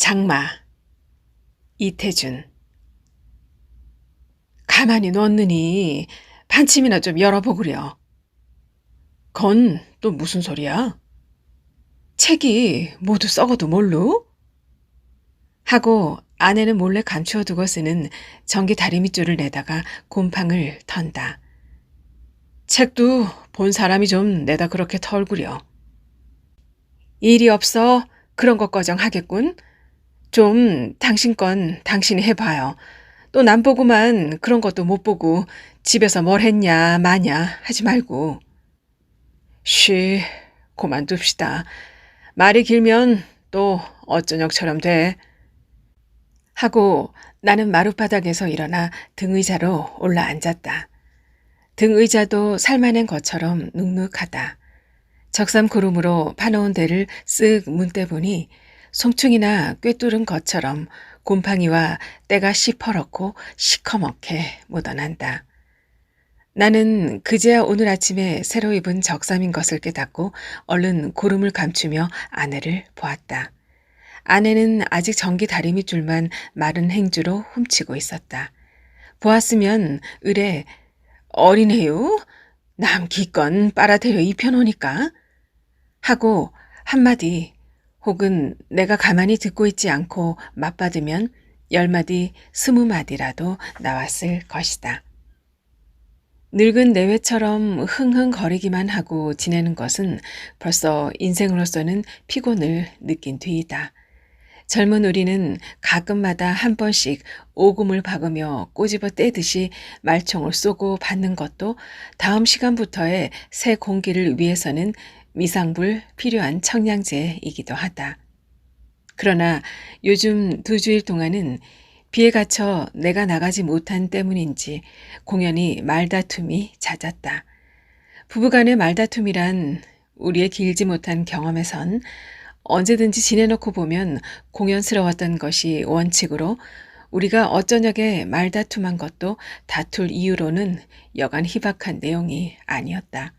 장마, 이태준. 가만히 놨느니 반침이나 좀 열어보구려. 건 또 무슨 소리야? 책이 모두 썩어도 몰루? 하고 아내는 몰래 감추어 두고 쓰는 전기 다리밑줄을 내다가 곰팡을 턴다. 책도 본 사람이 좀 내다 그렇게 털구려. 일이 없어 그런 것 꺼정 하겠군. 좀 당신 건 당신이 해봐요. 또 남 보고만 그런 것도 못 보고 집에서 뭘 했냐 마냐 하지 말고. 쉬, 그만둡시다. 말이 길면 또 어쩌녁처럼 돼. 하고 나는 마룻바닥에서 일어나 등의자로 올라앉았다. 등의자도 살만한 것처럼 눅눅하다. 적삼구름으로 파놓은 데를 쓱 문대 보니 송충이나 꿰뚫은 것처럼 곰팡이와 때가 시퍼렇고 시커멓게 묻어난다. 나는 그제야 오늘 아침에 새로 입은 적삼인 것을 깨닫고 얼른 고름을 감추며 아내를 보았다. 아내는 아직 전기 다리밑줄만 마른 행주로 훔치고 있었다. 보았으면 으레 어린애요? 남 기껏 빨아들여 입혀놓으니까 하고 한마디 혹은 내가 가만히 듣고 있지 않고 맞받으면 10마디 20마디라도 나왔을 것이다. 늙은 내외처럼 흥흥거리기만 하고 지내는 것은 벌써 인생으로서는 피곤을 느낀 뒤이다. 젊은 우리는 가끔마다 한 번씩 오금을 박으며 꼬집어 떼듯이 말총을 쏘고 받는 것도 다음 시간부터의 새 공기를 위해서는 미상불 필요한 청량제이기도 하다. 그러나 요즘 2주일 동안은 비에 갇혀 내가 나가지 못한 때문인지 공연히 말다툼이 잦았다. 부부간의 말다툼이란 우리의 길지 못한 경험에선 언제든지 지내놓고 보면 공연스러웠던 것이 원칙으로 우리가 어쩌냐게 말다툼한 것도 다툴 이유로는 여간 희박한 내용이 아니었다.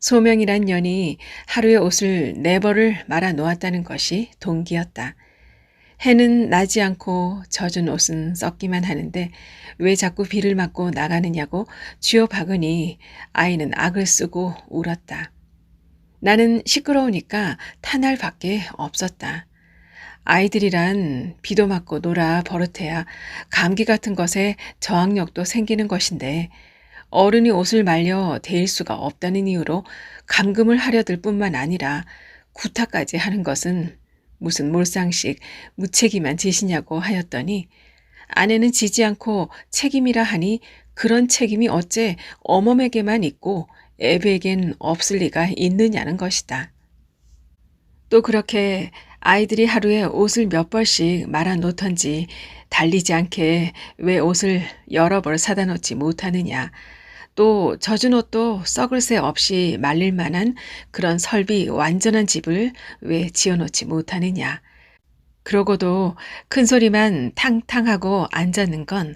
소명이란 년이 하루에 옷을 4벌을 말아 놓았다는 것이 동기였다. 해는 나지 않고 젖은 옷은 썩기만 하는데 왜 자꾸 비를 맞고 나가느냐고 쥐어 박으니 아이는 악을 쓰고 울었다. 나는 시끄러우니까 탄할 밖에 없었다. 아이들이란 비도 맞고 놀아 버릇해야 감기 같은 것에 저항력도 생기는 것인데 어른이 옷을 말려 데일 수가 없다는 이유로 감금을 하려들 뿐만 아니라 구타까지 하는 것은 무슨 몰상식 무책임한 짓이냐고 하였더니 아내는 지지 않고 책임이라 하니 그런 책임이 어째 어멈에게만 있고 애비에겐 없을 리가 있느냐는 것이다. 또 그렇게 아이들이 하루에 옷을 몇 벌씩 말아 놓던지 달리지 않게 왜 옷을 여러 벌 사다 놓지 못하느냐. 또 젖은 옷도 썩을 새 없이 말릴 만한 그런 설비 완전한 집을 왜 지어놓지 못하느냐. 그러고도 큰 소리만 탕탕하고 앉았는 건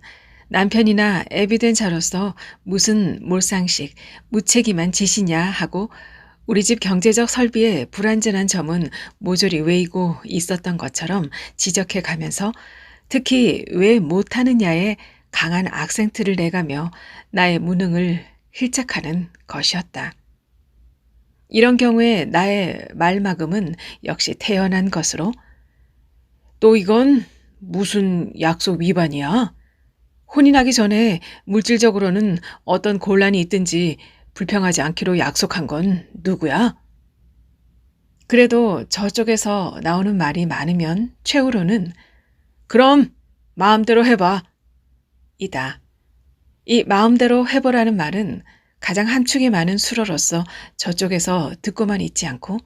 남편이나 애비된 자로서 무슨 몰상식, 무책임한 짓이냐 하고 우리 집 경제적 설비에 불완전한 점은 모조리 외이고 있었던 것처럼 지적해 가면서 특히 왜 못하느냐에 강한 악센트를 내가며 나의 무능을 힐짝하는 것이었다. 이런 경우에 나의 말막음은 역시 태연한 것으로 또 이건 무슨 약속 위반이야? 혼이 나기 전에 물질적으로는 어떤 곤란이 있든지 불평하지 않기로 약속한 건 누구야? 그래도 저쪽에서 나오는 말이 많으면 최후로는 그럼 마음대로 해봐. 이다. 이 마음대로 해보라는 말은 가장 함축이 많은 수로로서 저쪽에서 듣고만 있지 않고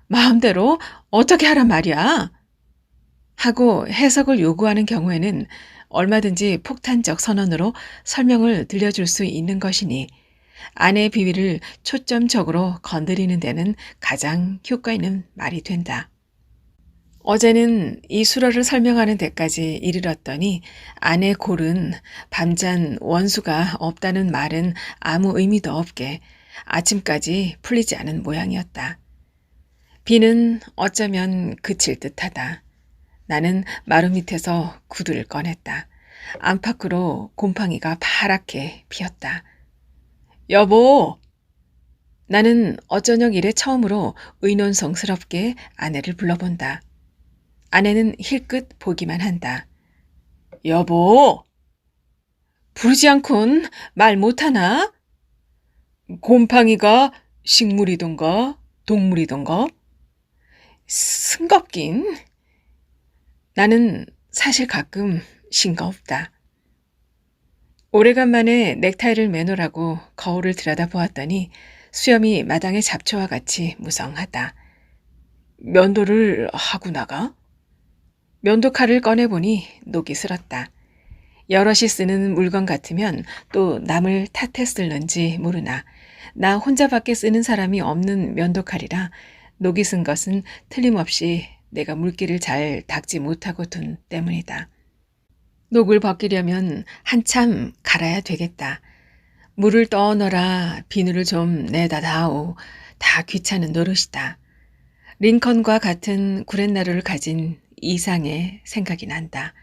마음대로 어떻게 하란 말이야? 하고 해석을 요구하는 경우에는 얼마든지 폭탄적 선언으로 설명을 들려줄 수 있는 것이니 아내의 비위를 초점적으로 건드리는 데는 가장 효과 있는 말이 된다. 어제는 이 수로를 설명하는 데까지 이르렀더니 아내 골은 밤잔 원수가 없다는 말은 아무 의미도 없게 아침까지 풀리지 않은 모양이었다. 비는 어쩌면 그칠 듯하다. 나는 마루 밑에서 구두를 꺼냈다. 안팎으로 곰팡이가 파랗게 피었다. 여보! 나는 어쩌녁 이래 처음으로 의논성스럽게 아내를 불러본다. 아내는 힐끗 보기만 한다. 여보! 부르지 않곤 말 못하나? 곰팡이가 식물이던가 동물이던가? 싱겁긴. 나는 사실 가끔 싱겁다. 오래간만에 넥타이를 매놓으라고 거울을 들여다보았더니 수염이 마당의 잡초와 같이 무성하다. 면도를 하고 나가? 면도칼을 꺼내보니 녹이 슬었다. 여럿이 쓰는 물건 같으면 또 남을 탓했을는지 모르나 나 혼자밖에 쓰는 사람이 없는 면도칼이라 녹이 쓴 것은 틀림없이 내가 물기를 잘 닦지 못하고 둔 때문이다. 녹을 벗기려면 한참 갈아야 되겠다. 물을 떠넣어라, 비누를 좀 내다 다오. 다 귀찮은 노릇이다. 링컨과 같은 구렛나루를 가진 이상의 생각이 난다.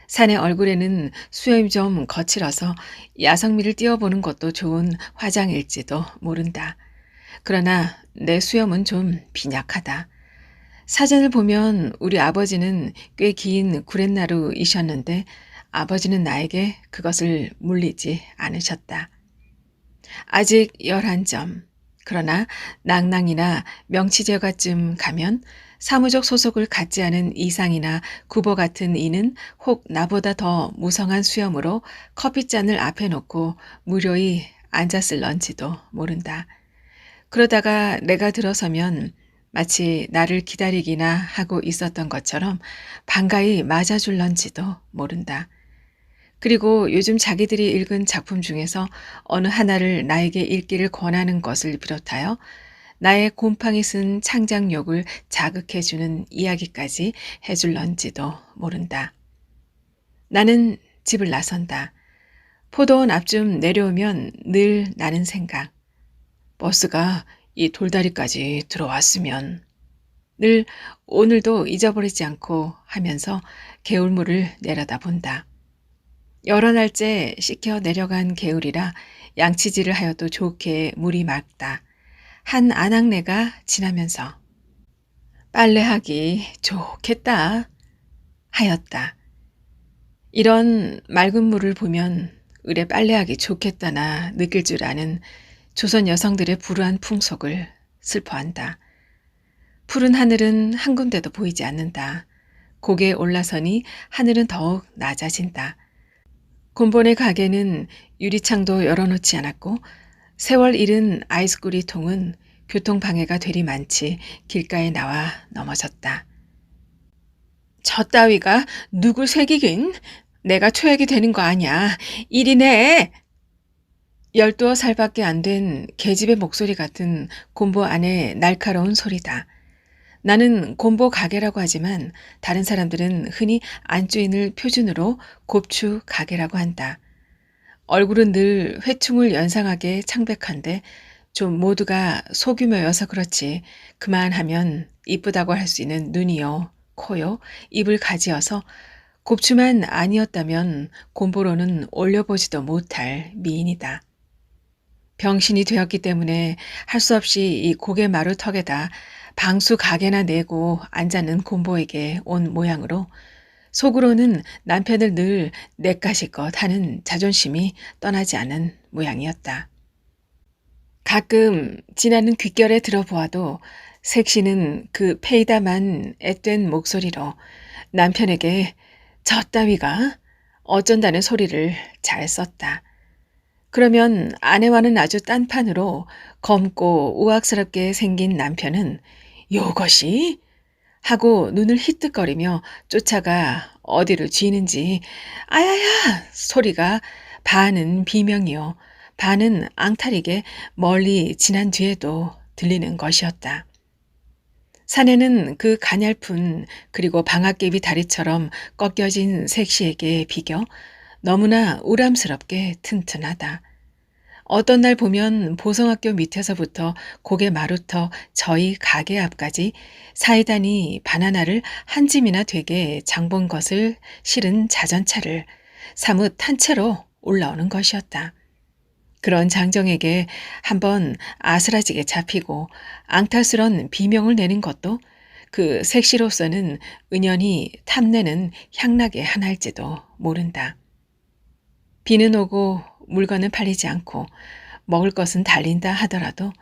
사내 얼굴에는 수염이 좀 거칠어서 야성미를 띄워보는 것도 좋은 화장일지도 모른다. 그러나 내 수염은 좀 빈약하다. 사진을 보면 우리 아버지는 꽤 긴 구렛나루이셨는데 아버지는 나에게 그것을 물리지 않으셨다. 아직 11점. 그러나 낭낭이나 명치제과쯤 가면 사무적 소속을 갖지 않은 이상이나 구보 같은 이는 혹 나보다 더 무성한 수염으로 커피잔을 앞에 놓고 무료히 앉았을런지도 모른다. 그러다가 내가 들어서면 마치 나를 기다리기나 하고 있었던 것처럼 반가이 맞아줄런지도 모른다. 그리고 요즘 자기들이 읽은 작품 중에서 어느 하나를 나에게 읽기를 권하는 것을 비롯하여 나의 곰팡이 쓴 창작욕을 자극해주는 이야기까지 해줄런지도 모른다. 나는 집을 나선다. 포도원 앞쯤 내려오면 늘 나는 생각. 버스가 이 돌다리까지 들어왔으면 늘 오늘도 잊어버리지 않고 하면서 개울물을 내려다본다. 여러 날째 씻겨 내려간 개울이라 양치질을 하여도 좋게 물이 맑다. 한 아낙네가 지나면서 빨래하기 좋겠다 하였다. 이런 맑은 물을 보면 을에 빨래하기 좋겠다나 느낄 줄 아는 조선 여성들의 불우한 풍속을 슬퍼한다. 푸른 하늘은 한 군데도 보이지 않는다. 고개에 올라서니 하늘은 더욱 낮아진다. 곰본의 가게는 유리창도 열어놓지 않았고 세월 잃은 아이스구리 통은 교통방해가 되리 많지 길가에 나와 넘어졌다. 저 따위가 누굴 새기긴? 내가 초약이 되는 거 아냐. 이리네. 12살밖에 안 된 계집의 목소리 같은 곰보 안의 날카로운 소리다. 나는 곰보 가게라고 하지만 다른 사람들은 흔히 안주인을 표준으로 곱추 가게라고 한다. 얼굴은 늘 회충을 연상하게 창백한데 좀 모두가 소규모여서 그렇지 그만하면 이쁘다고 할 수 있는 눈이요, 코요, 입을 가지어서 곱추만 아니었다면 곰보로는 올려보지도 못할 미인이다. 병신이 되었기 때문에 할 수 없이 이 고개 마루턱에다 방수 가게나 내고 앉았는 곰보에게 온 모양으로 속으로는 남편을 늘 내까시껏 하는 자존심이 떠나지 않은 모양이었다. 가끔 지나는 귓결에 들어보아도 색시는 그 페이다만 앳된 목소리로 남편에게 저 따위가 어쩐다는 소리를 잘 썼다. 그러면 아내와는 아주 딴판으로 검고 우악스럽게 생긴 남편은 요것이? 하고 눈을 희뜩거리며 쫓아가 어디로 쥐는지 아야야 소리가 반은 비명이요 반은 앙탈이게 멀리 지난 뒤에도 들리는 것이었다. 사내는 그 가냘픈 그리고 방앗개비 다리처럼 꺾여진 색시에게 비겨 너무나 우람스럽게 튼튼하다. 어떤 날 보면 보성학교 밑에서부터 고개 마루터 저희 가게 앞까지 사이다니 바나나를 한 짐이나 되게 장본 것을 실은 자전차를 사뭇 탄 채로 올라오는 것이었다. 그런 장정에게 한번 아스라지게 잡히고 앙탈스런 비명을 내는 것도 그 색시로서는 은연히 탐내는 향락의 하나일지도 모른다. 비는 오고 물건은 팔리지 않고 먹을 것은 달린다 하더라도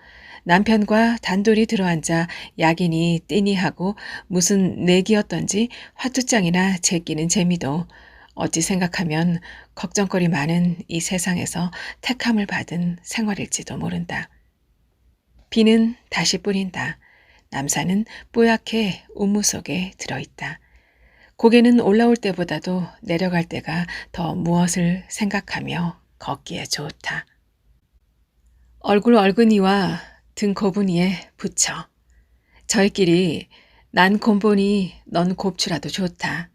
남편과 단둘이 들어앉아 약인이 띠니하고 무슨 내기였던지 화투장이나 제끼는 재미도 어찌 생각하면 걱정거리 많은 이 세상에서 택함을 받은 생활일지도 모른다. 비는 다시 뿌린다. 남산은 뽀얗게 운무 속에 들어있다. 고개는 올라올 때보다도 내려갈 때가 더 무엇을 생각하며 걷기에 좋다. 얼굴 얼근이와 등 고분이에 붙여 저희끼리 난 곰보니 넌 곱추라도 좋다.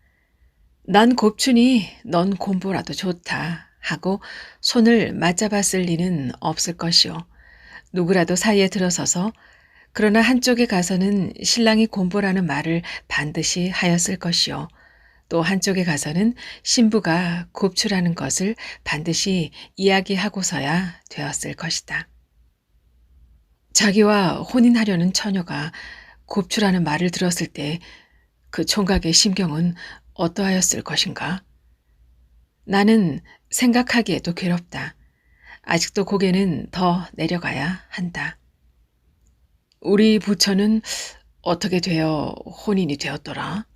난 곱추니 넌 곰보라도 좋다 하고 손을 맞잡았을 리는 없을 것이오. 누구라도 사이에 들어서서 그러나 한쪽에 가서는 신랑이 곰보라는 말을 반드시 하였을 것이요. 또 한쪽에 가서는 신부가 곱추라는 것을 반드시 이야기하고서야 되었을 것이다. 자기와 혼인하려는 처녀가 곱추라는 말을 들었을 때 그 총각의 심경은 어떠하였을 것인가? 나는 생각하기에도 괴롭다. 아직도 고개는 더 내려가야 한다. 우리 부처는 어떻게 되어 혼인이 되었더라?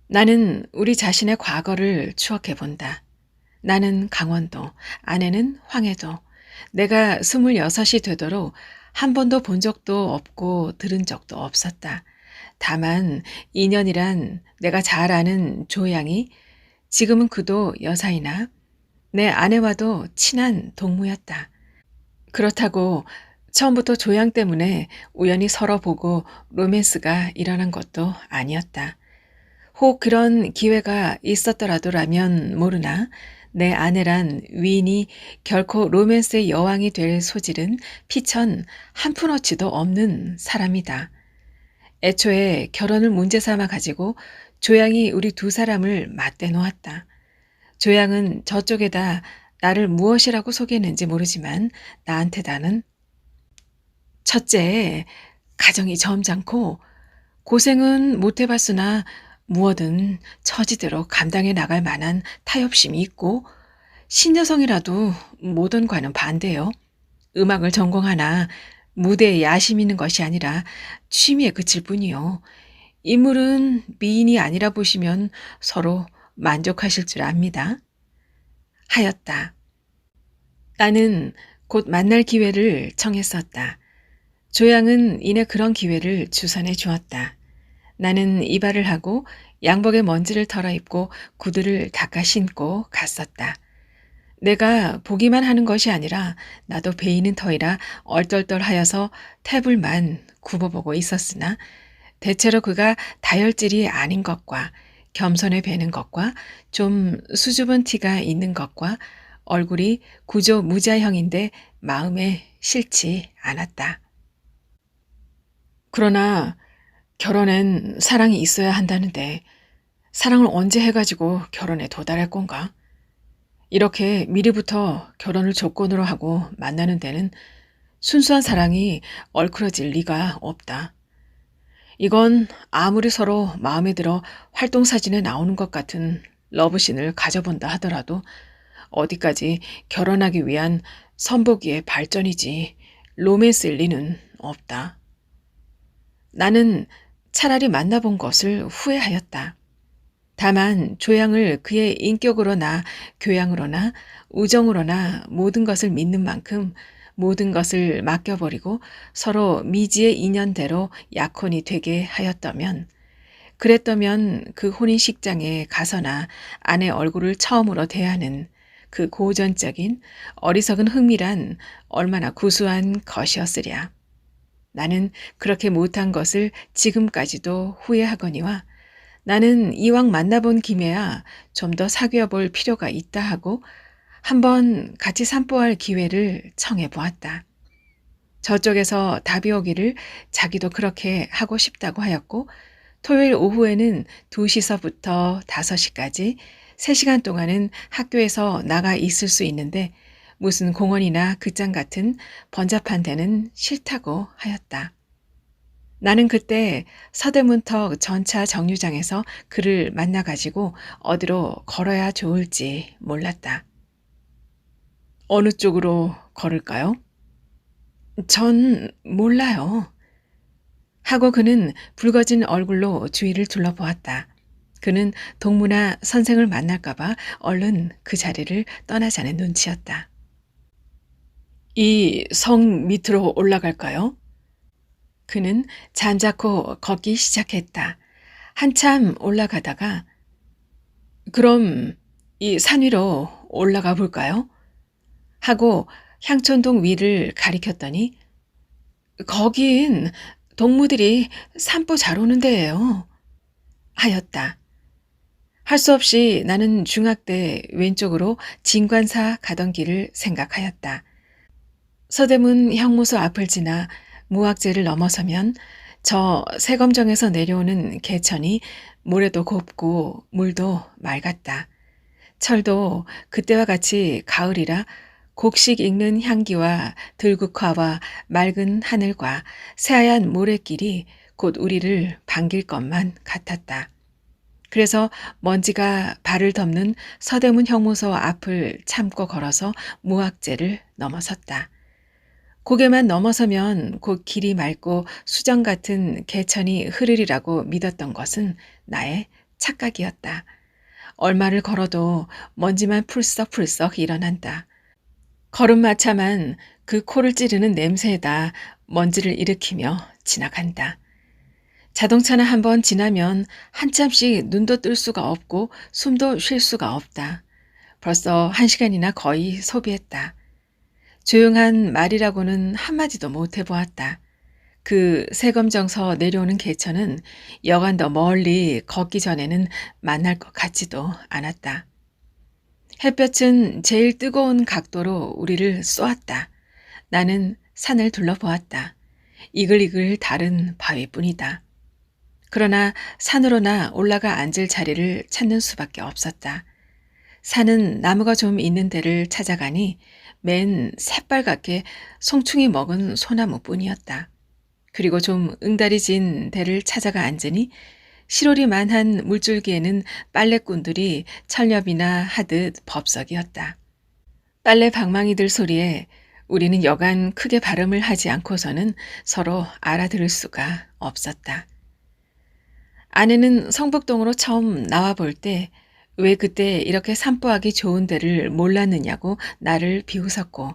나는 우리 자신의 과거를 추억해 본다. 나는 강원도, 아내는 황해도, 내가 26이 되도록 한 번도 본 적도 없고 들은 적도 없었다. 다만 인연이란 내가 잘 아는 조양이 지금은 그도 여사이나 내 아내와도 친한 동무였다. 그렇다고 처음부터 조양 때문에 우연히 서로 보고 로맨스가 일어난 것도 아니었다. 혹 그런 기회가 있었더라도라면 모르나 내 아내란 위인이 결코 로맨스의 여왕이 될 소질은 피천 한 푼어치도 없는 사람이다. 애초에 결혼을 문제 삼아 가지고 조양이 우리 두 사람을 맞대 놓았다. 조양은 저쪽에다 나를 무엇이라고 소개했는지 모르지만 나한테다는 첫째, 가정이 점잖고 고생은 못 해봤으나 무엇든 처지대로 감당해 나갈 만한 타협심이 있고 신여성이라도 모던과는 반대요. 음악을 전공하나 무대에 야심 있는 것이 아니라 취미에 그칠 뿐이요. 인물은 미인이 아니라 보시면 서로 만족하실 줄 압니다. 하였다. 나는 곧 만날 기회를 청했었다. 조양은 이내 그런 기회를 주선해 주었다. 나는 이발을 하고 양복에 먼지를 털어입고 구두를 닦아 신고 갔었다. 내가 보기만 하는 것이 아니라 나도 베이는 터이라 얼떨떨하여서 태블만 굽어보고 있었으나 대체로 그가 다혈질이 아닌 것과 겸손해 배는 것과 좀 수줍은 티가 있는 것과 얼굴이 구조 무자형인데 마음에 싫지 않았다. 그러나 결혼엔 사랑이 있어야 한다는데 사랑을 언제 해가지고 결혼에 도달할 건가? 이렇게 미리부터 결혼을 조건으로 하고 만나는 데는 순수한 사랑이 얼크러질 리가 없다. 이건 아무리 서로 마음에 들어 활동사진에 나오는 것 같은 러브씬을 가져본다 하더라도 어디까지 결혼하기 위한 선보기의 발전이지 로맨스일 리는 없다. 나는 차라리 만나본 것을 후회하였다. 다만 조양을 그의 인격으로나 교양으로나 우정으로나 모든 것을 믿는 만큼 모든 것을 맡겨버리고 서로 미지의 인연대로 약혼이 되게 하였다면 그랬다면 그 혼인식장에 가서나 아내 얼굴을 처음으로 대하는 그 고전적인 어리석은 흥미란 얼마나 구수한 것이었으랴. 나는 그렇게 못한 것을 지금까지도 후회하거니와 나는 이왕 만나본 김에야 좀 더 사귀어 볼 필요가 있다 하고 한번 같이 산보할 기회를 청해 보았다. 저쪽에서 답이 오기를 자기도 그렇게 하고 싶다고 하였고 토요일 오후에는 2시서부터 5시까지 3시간 동안은 학교에서 나가 있을 수 있는데 무슨 공원이나 극장 같은 번잡한 데는 싫다고 하였다. 나는 그때 서대문턱 전차 정류장에서 그를 만나가지고 어디로 걸어야 좋을지 몰랐다. 어느 쪽으로 걸을까요? 전 몰라요. 하고 그는 붉어진 얼굴로 주위를 둘러보았다. 그는 동무나 선생을 만날까봐 얼른 그 자리를 떠나자는 눈치였다. 이 성 밑으로 올라갈까요? 그는 잠자코 걷기 시작했다. 한참 올라가다가 그럼 이 산 위로 올라가 볼까요? 하고 향촌동 위를 가리켰더니 거긴 동무들이 산보 잘 오는 데예요. 하였다. 할 수 없이 나는 중학 때 왼쪽으로 진관사 가던 길을 생각하였다. 서대문 형무소 앞을 지나 무학재를 넘어서면 저 세검정에서 내려오는 개천이 모래도 곱고 물도 맑았다. 철도 그때와 같이 가을이라 곡식 익는 향기와 들국화와 맑은 하늘과 새하얀 모래길이 곧 우리를 반길 것만 같았다. 그래서 먼지가 발을 덮는 서대문 형무소 앞을 참고 걸어서 무학재를 넘어섰다. 고개만 넘어서면 곧 길이 맑고 수정 같은 개천이 흐르리라고 믿었던 것은 나의 착각이었다. 얼마를 걸어도 먼지만 풀썩풀썩 일어난다. 걸음마차만 그 코를 찌르는 냄새에다 먼지를 일으키며 지나간다. 자동차나 한번 지나면 한참씩 눈도 뜰 수가 없고 숨도 쉴 수가 없다. 벌써 1시간이나 거의 소비했다. 조용한 말이라고는 한마디도 못 해보았다. 그 세검정서 내려오는 개천은 여간 더 멀리 걷기 전에는 만날 것 같지도 않았다. 햇볕은 제일 뜨거운 각도로 우리를 쏘았다. 나는 산을 둘러보았다. 이글이글 다른 바위뿐이다. 그러나 산으로나 올라가 앉을 자리를 찾는 수밖에 없었다. 산은 나무가 좀 있는 데를 찾아가니 맨 새빨갛게 송충이 먹은 소나무뿐이었다. 그리고 좀 응다리진 데를 찾아가 앉으니 시로리만한 물줄기에는 빨래꾼들이 철렵이나 하듯 법석이었다. 빨래 방망이들 소리에 우리는 여간 크게 발음을 하지 않고서는 서로 알아들을 수가 없었다. 아내는 성북동으로 처음 나와 볼 때 왜 그때 이렇게 산보하기 좋은 데를 몰랐느냐고 나를 비웃었고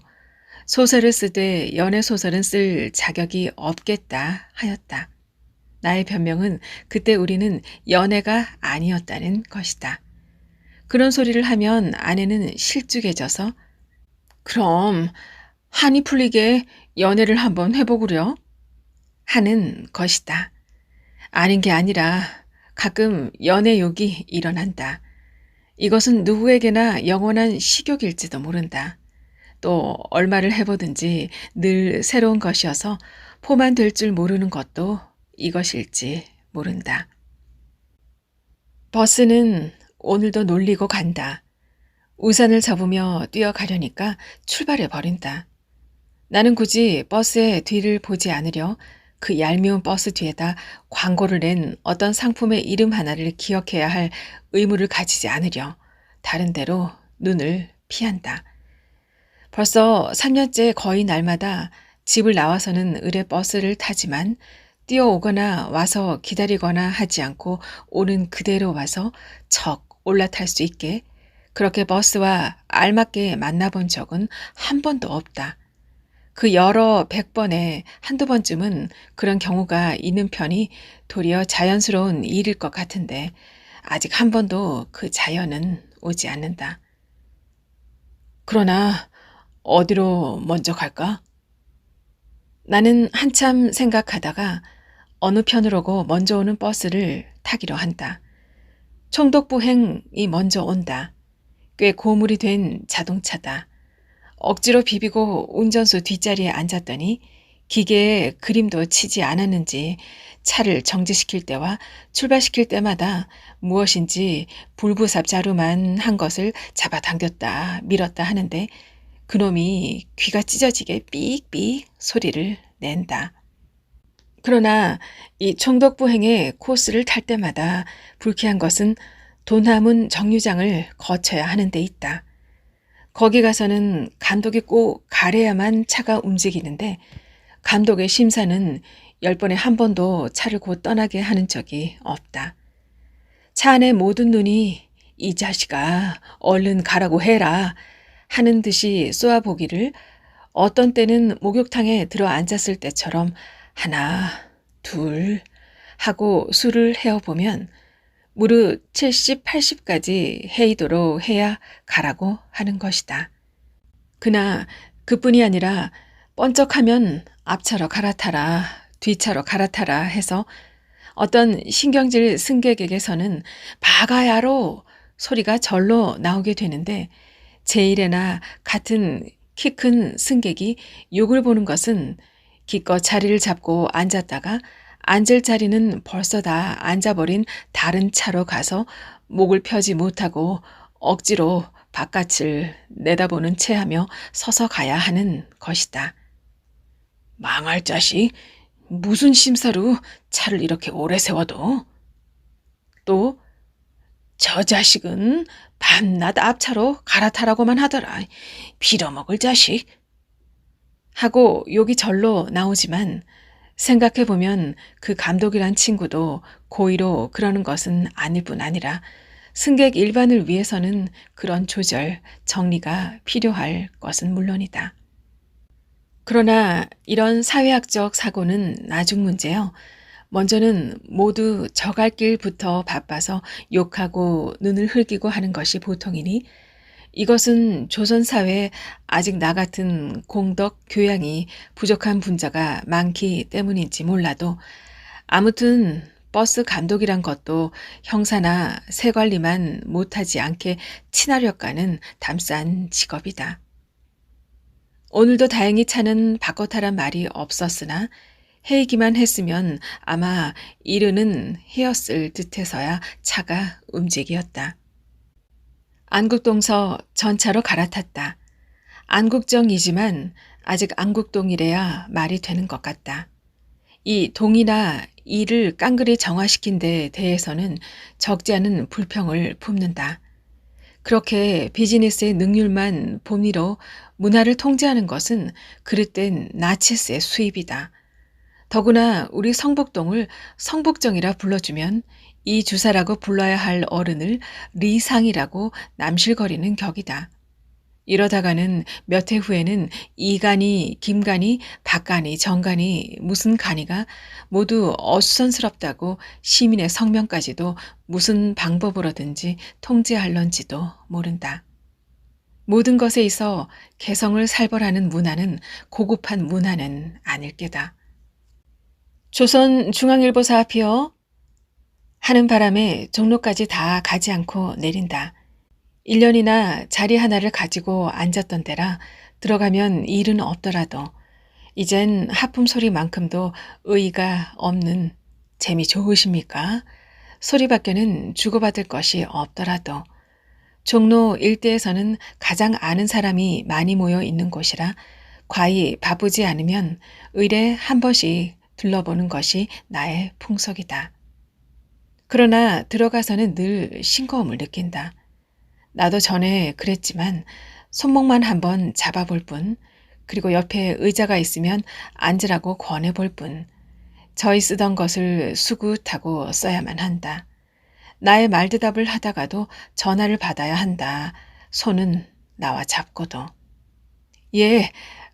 소설을 쓰되 연애소설은 쓸 자격이 없겠다 하였다. 나의 변명은 그때 우리는 연애가 아니었다는 것이다. 그런 소리를 하면 아내는 실쭉해져서 그럼 한이 풀리게 연애를 한번 해보구려 하는 것이다. 아닌 게 아니라 가끔 연애욕이 일어난다. 이것은 누구에게나 영원한 식욕일지도 모른다. 또 얼마를 해보든지 늘 새로운 것이어서 포만 될 줄 모르는 것도 이것일지 모른다. 버스는 오늘도 놀리고 간다. 우산을 접으며 뛰어가려니까 출발해 버린다. 나는 굳이 버스의 뒤를 보지 않으려 그 얄미운 버스 뒤에다 광고를 낸 어떤 상품의 이름 하나를 기억해야 할 의무를 가지지 않으려 다른 데로 눈을 피한다. 벌써 3년째 거의 날마다 집을 나와서는 의뢰 버스를 타지만 뛰어오거나 와서 기다리거나 하지 않고 오는 그대로 와서 척 올라탈 수 있게 그렇게 버스와 알맞게 만나본 적은 한 번도 없다. 그 여러 100번에 한두 번쯤은 그런 경우가 있는 편이 도리어 자연스러운 일일 것 같은데 아직 한 번도 그 자연은 오지 않는다. 그러나 어디로 먼저 갈까? 나는 한참 생각하다가 어느 편으로고 먼저 오는 버스를 타기로 한다. 총독부행이 먼저 온다. 꽤 고물이 된 자동차다. 억지로 비비고 운전수 뒷자리에 앉았더니 기계에 그림도 치지 않았는지 차를 정지시킬 때와 출발시킬 때마다 무엇인지 불부삽 자루만 한 것을 잡아당겼다 밀었다 하는데 그놈이 귀가 찢어지게 삑삑 소리를 낸다. 그러나 이 총독부행의 코스를 탈 때마다 불쾌한 것은 도남은 정류장을 거쳐야 하는 데 있다. 거기 가서는 감독이 꼭 가래야만 차가 움직이는데 감독의 심사는 10번에 한 번도 차를 곧 떠나게 하는 적이 없다. 차 안의 모든 눈이 이 자식아 얼른 가라고 해라 하는 듯이 쏘아보기를 어떤 때는 목욕탕에 들어 앉았을 때처럼 하나, 둘 하고 수를 헤어보면 무릇 70, 80까지 헤이도록 해야 가라고 하는 것이다. 그나 그뿐이 아니라 번쩍하면 앞차로 갈아타라, 뒤차로 갈아타라 해서 어떤 신경질 승객에게서는 바가야로 소리가 절로 나오게 되는데 제1에나 같은 키 큰 승객이 욕을 보는 것은 기껏 자리를 잡고 앉았다가 앉을 자리는 벌써 다 앉아버린 다른 차로 가서 목을 펴지 못하고 억지로 바깥을 내다보는 체하며 서서 가야 하는 것이다. 망할 자식, 무슨 심사로 차를 이렇게 오래 세워도? 또 저 자식은 밤낮 앞차로 갈아타라고만 하더라. 빌어먹을 자식. 하고 욕이 절로 나오지만 생각해보면 그 감독이란 친구도 고의로 그러는 것은 아닐 뿐 아니라 승객 일반을 위해서는 그런 조절, 정리가 필요할 것은 물론이다. 그러나 이런 사회학적 사고는 나중 문제요. 먼저는 모두 저갈 길부터 바빠서 욕하고 눈을 흘기고 하는 것이 보통이니 이것은 조선사회에 아직 나 같은 공덕 교양이 부족한 분자가 많기 때문인지 몰라도 아무튼 버스 감독이란 것도 형사나 새 관리만 못하지 않게 친화력과는 담싼 직업이다. 오늘도 다행히 차는 바꿔 타란 말이 없었으나 헤이기만 했으면 아마 이르는 헤었을 듯해서야 차가 움직이었다. 안국동서 전차로 갈아탔다. 안국정이지만 아직 안국동이래야 말이 되는 것 같다. 이 동이나 이를 깡그리 정화시킨 데 대해서는 적지 않은 불평을 품는다. 그렇게 비즈니스의 능률만 봄니로 문화를 통제하는 것은 그릇된 나치스의 수입이다. 더구나 우리 성북동을 성북정이라 불러주면 이 주사라고 불러야 할 어른을 리상이라고 남실거리는 격이다. 이러다가는 몇 해 후에는 이간이, 김간이, 박간이, 정간이, 무슨 간이가 모두 어수선스럽다고 시민의 성명까지도 무슨 방법으로든지 통제할런지도 모른다. 모든 것에 있어 개성을 살벌하는 문화는 고급한 문화는 아닐 게다. 조선중앙일보 사피요 하는 바람에 종로까지 다 가지 않고 내린다. 1년이나 자리 하나를 가지고 앉았던 때라 들어가면 일은 없더라도 이젠 하품 소리만큼도 의의가 없는 재미 좋으십니까? 소리밖에는 주고받을 것이 없더라도 종로 일대에서는 가장 아는 사람이 많이 모여 있는 곳이라 과히 바쁘지 않으면 의례 한 번씩 둘러보는 것이 나의 풍속이다. 그러나 들어가서는 늘 싱거움을 느낀다. 나도 전에 그랬지만 손목만 한번 잡아볼 뿐, 그리고 옆에 의자가 있으면 앉으라고 권해볼 뿐, 저희 쓰던 것을 수굿하고 써야만 한다. 나의 말대답을 하다가도 전화를 받아야 한다. 손은 나와 잡고도. 예,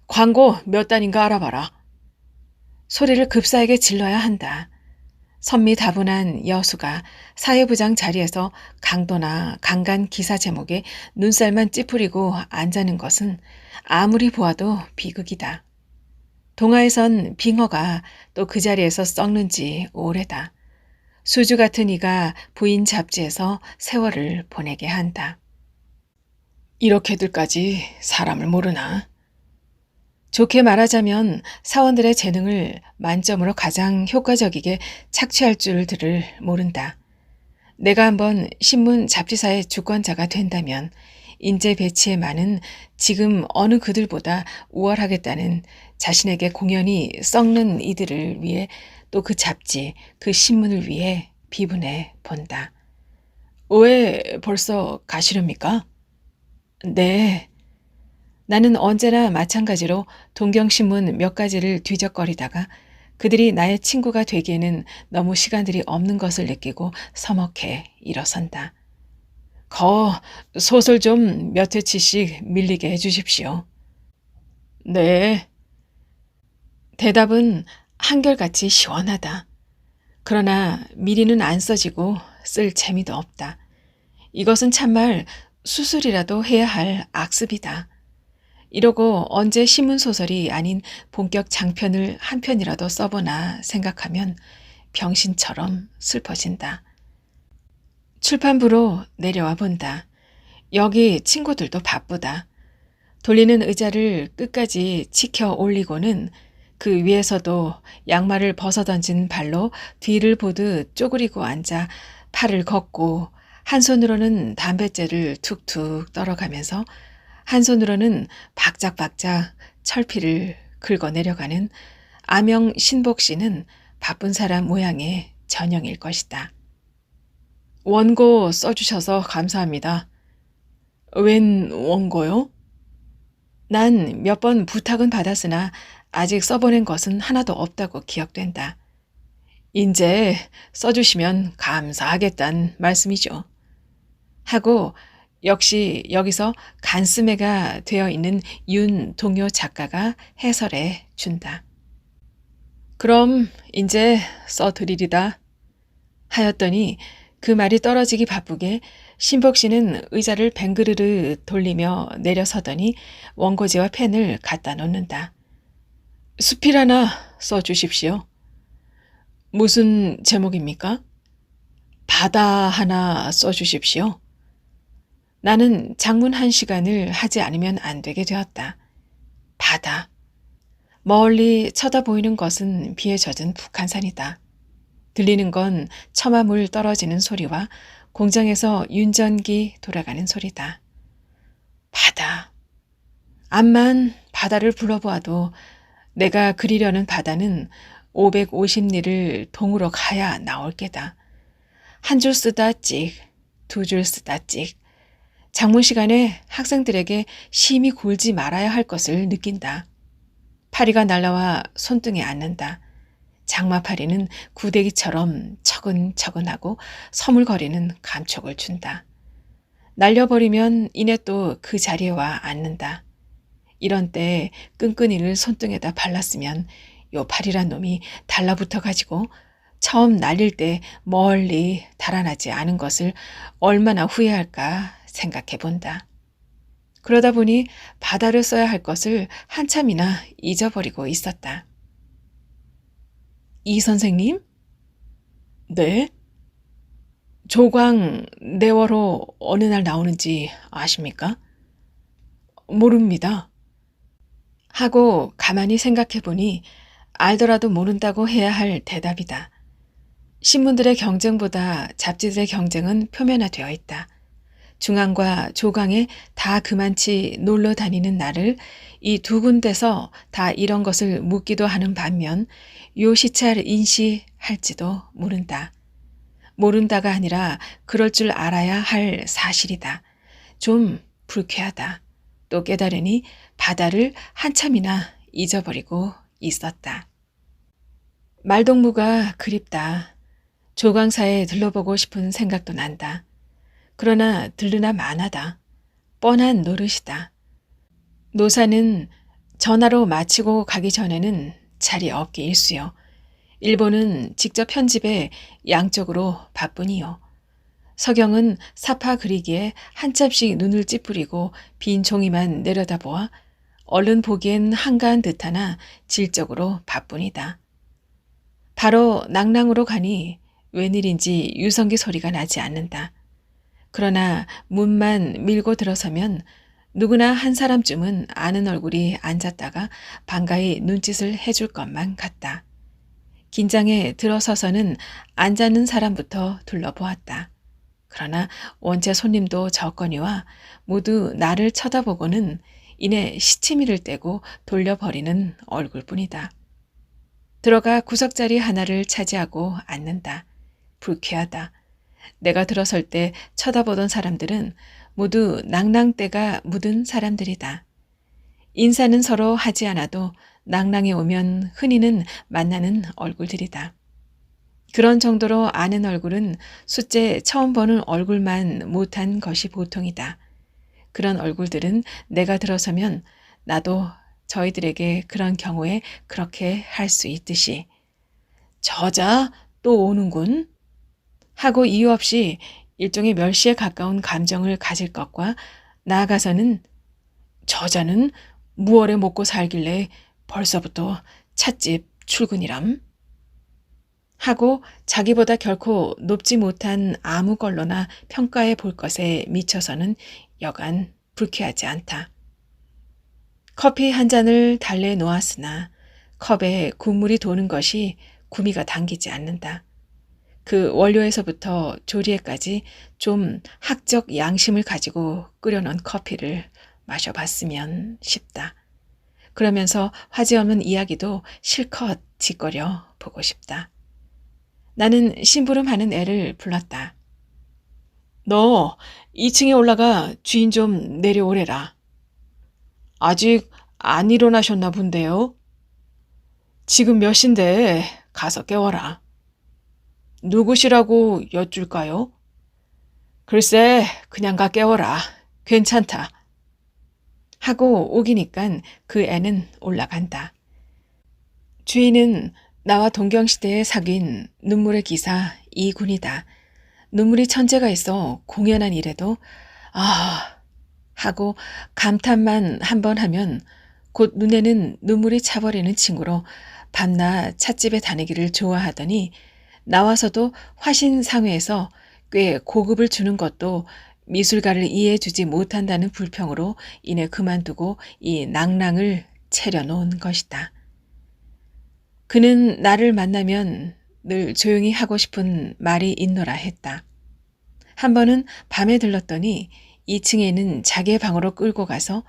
광고 몇 단인가 알아봐라. 소리를 급사하게 질러야 한다. 선미다분한 여수가 사회부장 자리에서 강도나 강간 기사 제목에 눈살만 찌푸리고 앉아는 것은 아무리 보아도 비극이다. 동화에선 빙어가 또 그 자리에서 썩는 지 오래다. 수주 같은 이가 부인 잡지에서 세월을 보내게 한다. 이렇게들까지 사람을 모르나? 좋게 말하자면 사원들의 재능을 만점으로 가장 효과적이게 착취할 줄들을 모른다. 내가 한번 신문 잡지사의 주권자가 된다면 인재 배치에 많은 지금 어느 그들보다 우월하겠다는 자신에게 공연히 썩는 이들을 위해 또 그 잡지, 그 신문을 위해 비분해 본다. 왜 벌써 가시렵니까? 네. 나는 언제나 마찬가지로 동경신문 몇 가지를 뒤적거리다가 그들이 나의 친구가 되기에는 너무 시간들이 없는 것을 느끼고 서먹해 일어선다. 소설 좀 몇 회치씩 밀리게 해주십시오. 네. 대답은 한결같이 시원하다. 그러나 미리는 안 써지고 쓸 재미도 없다. 이것은 참말 수술이라도 해야 할 악습이다. 이러고 언제 신문소설이 아닌 본격 장편을 한 편이라도 써보나 생각하면 병신처럼 슬퍼진다. 출판부로 내려와 본다. 여기 친구들도 바쁘다. 돌리는 의자를 끝까지 치켜 올리고는 그 위에서도 양말을 벗어던진 발로 뒤를 보듯 쪼그리고 앉아 팔을 걷고 한 손으로는 담뱃재를 툭툭 떨어가면서 한 손으로는 박작박작 철피를 긁어내려가는 아명 신복 씨는 바쁜 사람 모양의 전형일 것이다. 원고 써주셔서 감사합니다. 웬 원고요? 난 몇 번 부탁은 받았으나 아직 써보낸 것은 하나도 없다고 기억된다. 인제 써주시면 감사하겠단 말씀이죠. 하고 역시 여기서 간스매가 되어 있는 윤 동요 작가가 해설해 준다. 그럼 인제 써드리리다 하였더니 그 말이 떨어지기 바쁘게 신복 씨는 의자를 뱅그르르 돌리며 내려서더니 원고지와 펜을 갖다 놓는다. 수필 하나 써주십시오. 무슨 제목입니까? 바다 하나 써주십시오. 나는 장문 한 시간을 하지 않으면 안 되게 되었다. 바다. 멀리 쳐다보이는 것은 비에 젖은 북한산이다. 들리는 건 처마물 떨어지는 소리와 공장에서 윤전기 돌아가는 소리다. 바다. 암만 바다를 불러보아도 내가 그리려는 바다는 550리를 동으로 가야 나올 게다. 한 줄 쓰다 찍, 두 줄 쓰다 찍. 장문 시간에 학생들에게 심히 굴지 말아야 할 것을 느낀다. 파리가 날라와 손등에 앉는다. 장마파리는 구데기처럼 처근처근하고 서물거리는 감촉을 준다. 날려버리면 이내 또 그 자리에 와 앉는다. 이런 때 끈끈이를 손등에다 발랐으면 요 파리란 놈이 달라붙어 가지고 처음 날릴 때 멀리 달아나지 않은 것을 얼마나 후회할까 생각해 본다. 그러다 보니 바다를 써야 할 것을 한참이나 잊어버리고 있었다. 이 선생님? 네? 조광 내월호 어느 날 나오는지 아십니까? 모릅니다. 하고 가만히 생각해 보니 알더라도 모른다고 해야 할 대답이다. 신문들의 경쟁보다 잡지들의 경쟁은 표면화되어 있다. 중앙과 조강에 다 그만치 놀러 다니는 나를 이 두 군데서 다 이런 것을 묻기도 하는 반면 요 시찰 인시할지도 모른다. 모른다가 아니라 그럴 줄 알아야 할 사실이다. 좀 불쾌하다. 또 깨달으니 바다를 한참이나 잊어버리고 있었다. 말동무가 그립다. 조광사에 들러보고 싶은 생각도 난다. 그러나 들르나 마나다. 뻔한 노릇이다. 노사는 전화로 마치고 가기 전에는 자리 없기 일쑤요. 일본은 직접 편집에 양쪽으로 바쁘니요. 서경은 사파 그리기에 한참씩 눈을 찌푸리고 빈 종이만 내려다보아 얼른 보기엔 한가한 듯하나 질적으로 바쁘니다. 바로 낭랑으로 가니 웬일인지 유성기 소리가 나지 않는다. 그러나 문만 밀고 들어서면 누구나 한 사람쯤은 아는 얼굴이 앉았다가 반가이 눈짓을 해줄 것만 같다. 긴장에 들어서서는 앉았는 사람부터 둘러보았다. 그러나 원체 손님도 적거니와 모두 나를 쳐다보고는 이내 시치미를 떼고 돌려버리는 얼굴뿐이다. 들어가 구석자리 하나를 차지하고 앉는다. 불쾌하다. 내가 들어설 때 쳐다보던 사람들은 모두 낭낭때가 묻은 사람들이다. 인사는 서로 하지 않아도 낭낭에 오면 흔히는 만나는 얼굴들이다. 그런 정도로 아는 얼굴은 숫째 처음 보는 얼굴만 못한 것이 보통이다. 그런 얼굴들은 내가 들어서면 나도 저희들에게 그런 경우에 그렇게 할 수 있듯이 저자 또 오는군 하고 이유 없이 일종의 멸시에 가까운 감정을 가질 것과 나아가서는 저자는 무얼에 먹고 살길래 벌써부터 찻집 출근이람 하고 자기보다 결코 높지 못한 아무 걸로나 평가해 볼 것에 미쳐서는 여간 불쾌하지 않다. 커피 한 잔을 달래 놓았으나 컵에 국물이 도는 것이 구미가 당기지 않는다. 그 원료에서부터 조리에까지 좀 학적 양심을 가지고 끓여놓은 커피를 마셔봤으면 싶다. 그러면서 화제 없는 이야기도 실컷 짓거려 보고 싶다. 나는 심부름하는 애를 불렀다. 너 2층에 올라가 주인 좀 내려오래라. 아직 안 일어나셨나 본데요. 지금 몇 시인데 가서 깨워라. 누구시라고 여쭐까요? 글쎄 그냥 가 깨워라. 괜찮다. 하고 오기니깐 그 애는 올라간다. 주인은 나와 동경시대에 사귄 눈물의 기사 이군이다. 눈물이 천재가 있어 공연한 일에도 하고 감탄만 한 번 하면 곧 눈에는 눈물이 차버리는 친구로 밤낮 찻집에 다니기를 좋아하더니 나와서도 화신상회에서 꽤 고급을 주는 것도 미술가를 이해해주지 못한다는 불평으로 이내 그만두고 이 낭랑을 차려놓은 것이다. 그는 나를 만나면 늘 조용히 하고 싶은 말이 있노라 했다. 한 번은 밤에 들렀더니 2층에 있는 자기의 방으로 끌고 가서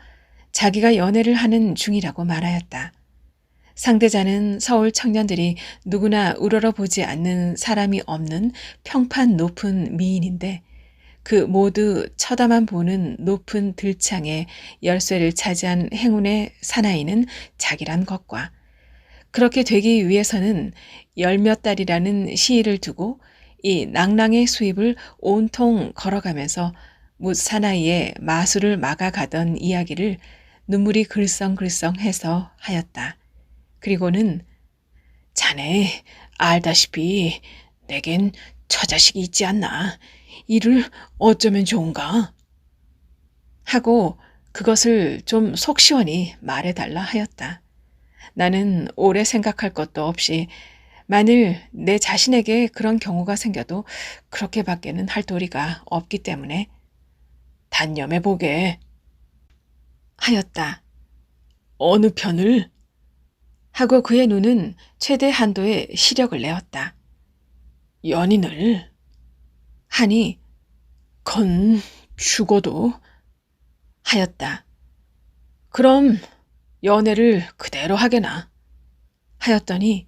자기가 연애를 하는 중이라고 말하였다. 상대자는 서울 청년들이 누구나 우러러보지 않는 사람이 없는 평판 높은 미인인데 그 모두 쳐다만 보는 높은 들창에 열쇠를 차지한 행운의 사나이는 자기란 것과 그렇게 되기 위해서는 열몇 달이라는 시일을 두고 이 낭랑의 수입을 온통 걸어가면서 못 사나이의 마술을 막아가던 이야기를 눈물이 글썽글썽해서 하였다. 그리고는 자네 알다시피 내겐 처자식이 있지 않나. 이를 어쩌면 좋은가? 하고 그것을 좀 속 시원히 말해달라 하였다. 나는 오래 생각할 것도 없이 만일 내 자신에게 그런 경우가 생겨도 그렇게밖에는 할 도리가 없기 때문에 단념해보게 하였다. 어느 편을? 하고 그의 눈은 최대 한도의 시력을 내었다. 연인을? 하니 건 죽어도 하였다. 그럼 연애를 그대로 하게나 하였더니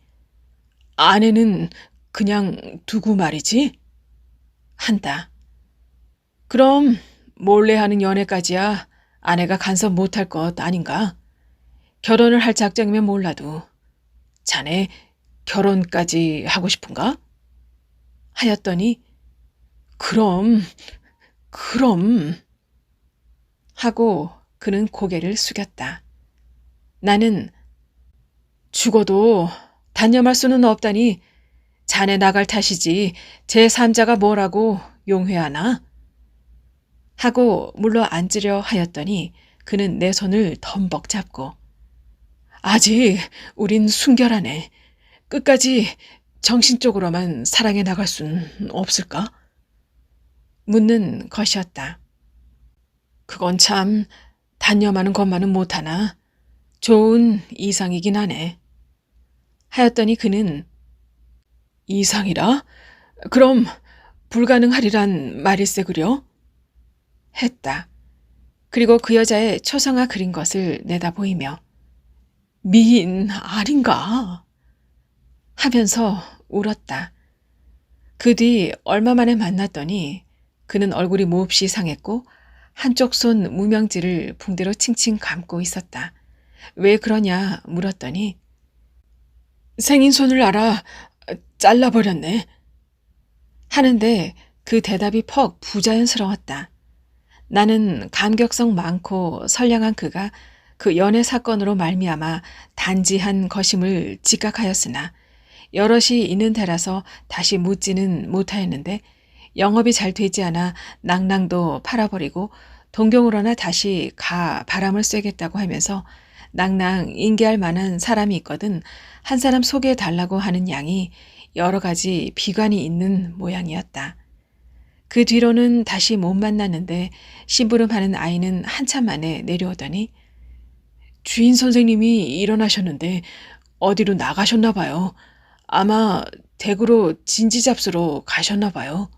아내는 그냥 두고 말이지? 한다. 그럼 몰래 하는 연애까지야 아내가 간섭 못할 것 아닌가? 결혼을 할 작정이면 몰라도 자네 결혼까지 하고 싶은가? 하였더니 그럼 하고 그는 고개를 숙였다. 나는 죽어도 단념할 수는 없다니 자네 나갈 탓이지 제3자가 뭐라고 용회하나? 하고 물러 앉으려 하였더니 그는 내 손을 덤벅 잡고 아직 우린 순결하네. 끝까지 정신적으로만 사랑해 나갈 순 없을까? 묻는 것이었다. 그건 참 단념하는 것만은 못하나 좋은 이상이긴 하네. 하였더니 그는 이상이라? 그럼 불가능하리란 말일세 그려? 했다. 그리고 그 여자의 초성화 그린 것을 내다보이며 미인 아닌가? 하면서 울었다. 그 뒤 얼마 만에 만났더니 그는 얼굴이 몹시 상했고 한쪽 손 무명지를 붕대로 칭칭 감고 있었다. 왜 그러냐 물었더니 생인 손을 알아 잘라버렸네. 하는데 그 대답이 퍽 부자연스러웠다. 나는 감격성 많고 선량한 그가 그 연애 사건으로 말미암아 단지한 것임을 직각하였으나 여럿이 있는 데라서 다시 묻지는 못하였는데 영업이 잘 되지 않아 낭낭도 팔아버리고 동경으로나 다시 가 바람을 쐬겠다고 하면서 낭낭 인계할 만한 사람이 있거든 한 사람 소개해 달라고 하는 양이 여러 가지 비관이 있는 모양이었다. 그 뒤로는 다시 못 만났는데 심부름하는 아이는 한참 만에 내려오더니 주인 선생님이 일어나셨는데 어디로 나가셨나 봐요. 아마 댁으로 진지 잡수러 가셨나 봐요.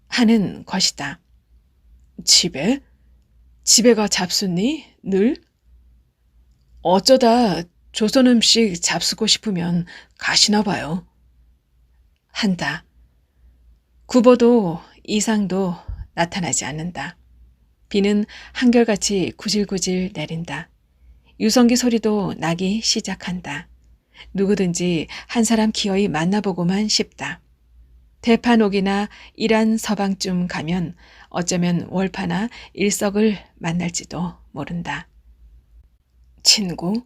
하는 것이다. 집에? 집에가 잡숫니? 늘? 어쩌다 조선 음식 잡수고 싶으면 가시나 봐요. 한다. 굽어도 이상도 나타나지 않는다. 비는 한결같이 구질구질 내린다. 유성기 소리도 나기 시작한다. 누구든지 한 사람 기어이 만나보고만 싶다. 대판옥이나 이란 서방쯤 가면 어쩌면 월파나 일석을 만날지도 모른다. 친구?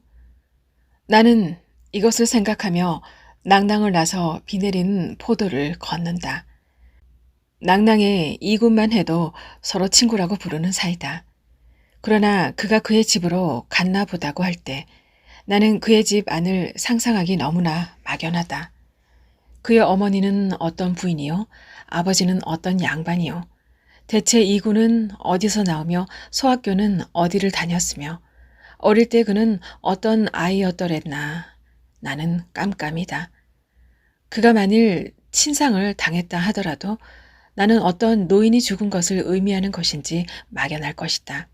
나는 이것을 생각하며 낭낭을 나서 비 내리는 포도를 걷는다. 낭낭의 이군만 해도 서로 친구라고 부르는 사이다. 그러나 그가 그의 집으로 갔나 보다고 할 때 나는 그의 집 안을 상상하기 너무나 막연하다. 그의 어머니는 어떤 부인이요? 아버지는 어떤 양반이요? 대체 이군은 어디서 나오며 소학교는 어디를 다녔으며 어릴 때 그는 어떤 아이였더랬나. 나는 깜깜이다. 그가 만일 친상을 당했다 하더라도 나는 어떤 노인이 죽은 것을 의미하는 것인지 막연할 것이다.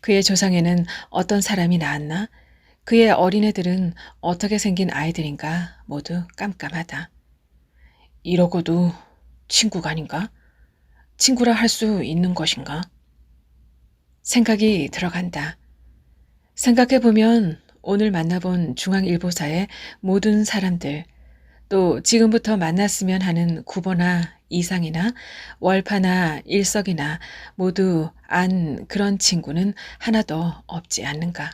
그의 조상에는 어떤 사람이 낳았나? 그의 어린애들은 어떻게 생긴 아이들인가 모두 깜깜하다. 이러고도 친구가 아닌가? 친구라 할 수 있는 것인가? 생각이 들어간다. 생각해보면 오늘 만나본 중앙일보사의 모든 사람들, 또 지금부터 만났으면 하는 구보나 이상이나 월파나 일석이나 모두 안 그런 친구는 하나도 없지 않는가.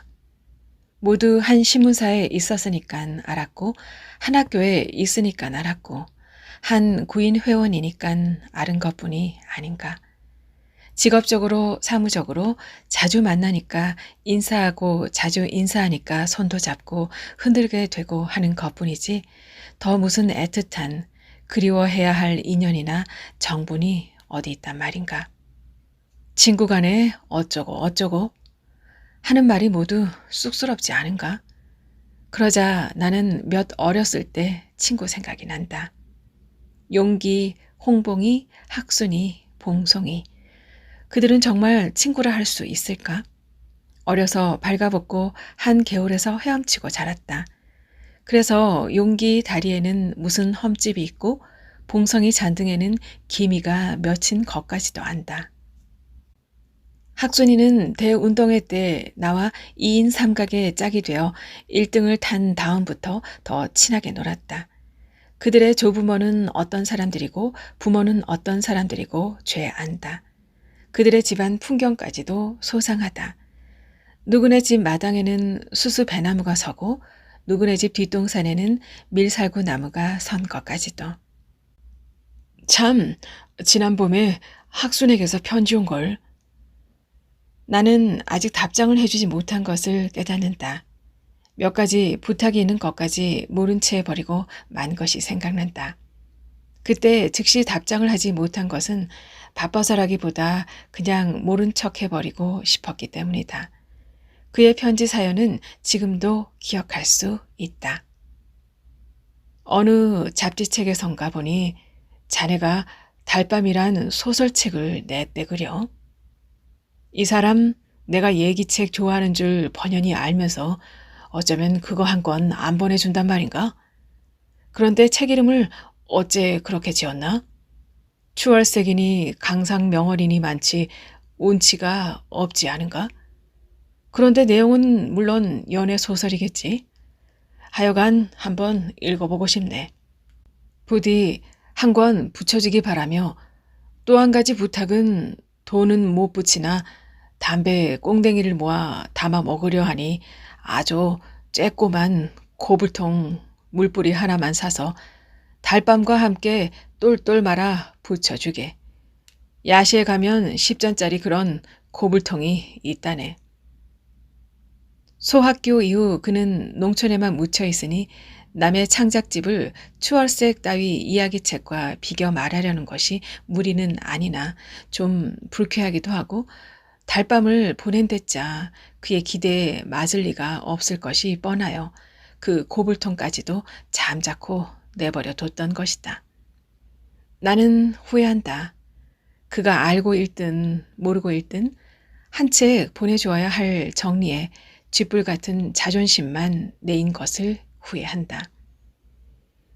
모두 한 신문사에 있었으니깐 알았고 한 학교에 있으니깐 알았고 한 구인 회원이니깐 아는 것뿐이 아닌가. 직업적으로 사무적으로 자주 만나니까 인사하고 자주 인사하니까 손도 잡고 흔들게 되고 하는 것뿐이지 더 무슨 애틋한 그리워해야 할 인연이나 정분이 어디 있단 말인가. 친구 간에 어쩌고 어쩌고 하는 말이 모두 쑥스럽지 않은가? 그러자 나는 몇 어렸을 때 친구 생각이 난다. 용기, 홍봉이, 학순이, 봉송이 그들은 정말 친구라 할 수 있을까? 어려서 발가벗고 한 개울에서 헤엄치고 자랐다. 그래서 용기 다리에는 무슨 험집이 있고 봉성이 잔등에는 기미가 몇인 것까지도 안다. 학순이는 대운동회 때 나와 2인 삼각의 짝이 되어 1등을 탄 다음부터 더 친하게 놀았다. 그들의 조부모는 어떤 사람들이고 부모는 어떤 사람들이고 죄 안다. 그들의 집안 풍경까지도 소상하다. 누구네 집 마당에는 수수 배나무가 서고 누구네 집 뒷동산에는 밀살구 나무가 선 것까지도. 참, 지난 봄에 학순에게서 편지 온 걸. 나는 아직 답장을 해주지 못한 것을 깨닫는다. 몇 가지 부탁이 있는 것까지 모른 채 버리고 만 것이 생각난다. 그때 즉시 답장을 하지 못한 것은 바빠서라기보다 그냥 모른 척 해버리고 싶었기 때문이다. 그의 편지 사연은 지금도 기억할 수 있다. 어느 잡지책에선가 보니 자네가 달밤이란 소설책을 냈대 그려. 이 사람 내가 얘기책 좋아하는 줄 번연히 알면서 어쩌면 그거 한 권 안 보내준단 말인가? 그런데 책 이름을 어째 그렇게 지었나? 추월색이니 강상명월이니 많지 운치가 없지 않은가? 그런데 내용은 물론 연애 소설이겠지. 하여간 한번 읽어보고 싶네. 부디 한 권 붙여주기 바라며 또 한 가지 부탁은 돈은 못 붙이나 담배 꽁댕이를 모아 담아 먹으려 하니 아주 쬐꼬만 고불통 물뿌리 하나만 사서 달밤과 함께 똘똘 말아 붙여주게. 야시에 가면 10전짜리 그런 고불통이 있다네. 소학교 이후 그는 농촌에만 묻혀 있으니 남의 창작집을 추월색 따위 이야기책과 비교 말하려는 것이 무리는 아니나 좀 불쾌하기도 하고 달밤을 보낸 데짜 그의 기대에 맞을 리가 없을 것이 뻔하여 그 고불통까지도 잠자코 내버려 뒀던 것이다. 나는 후회한다. 그가 알고 읽든 모르고 읽든 한 책 보내주어야 할 정리에 쥐뿔 같은 자존심만 내인 것을 후회한다.